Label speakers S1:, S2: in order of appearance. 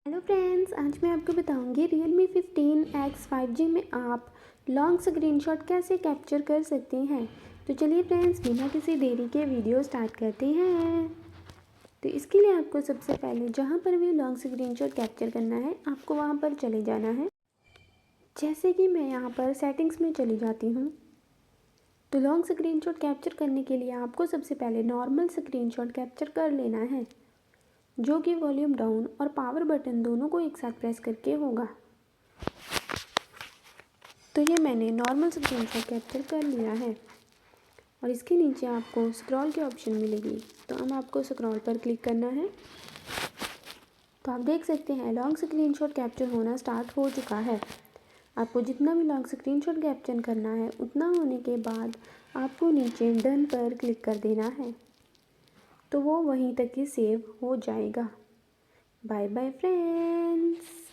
S1: Hello friends, आज मैं आपको बताऊंगी Realme 15X 5G में आप लॉन्ग स्क्रीनशॉट कैसे कैप्चर कर सकते हैं। तो चलिए फ्रेंड्स, बिना किसी देरी के वीडियो स्टार्ट करते हैं। तो इसके लिए आपको सबसे पहले जहां पर भी लॉन्ग स्क्रीनशॉट कैप्चर करना है आपको वहां पर चले जाना है। जैसे कि मैं यहाँ पर सेटिंग्स में चली जाती हूँ। तो लॉन्ग स्क्रीनशॉट कैप्चर करने के लिए आपको सबसे पहले नॉर्मल स्क्रीनशॉट कैप्चर कर लेना है, जो कि वॉल्यूम डाउन और पावर बटन दोनों को एक साथ प्रेस करके होगा। तो ये मैंने नॉर्मल स्क्रीनशॉट कैप्चर कर लिया है और इसके नीचे आपको स्क्रॉल की ऑप्शन मिलेगी। तो अब आपको स्क्रॉल पर क्लिक करना है। तो आप देख सकते हैं लॉन्ग स्क्रीनशॉट कैप्चर होना स्टार्ट हो चुका है। आपको जितना भी लॉन्ग स्क्रीनशॉट कैप्चर करना है उतना होने के बाद आपको नीचे डन पर क्लिक कर देना है। तो वो वहीं तक ही सेव हो जाएगा। Bye bye friends.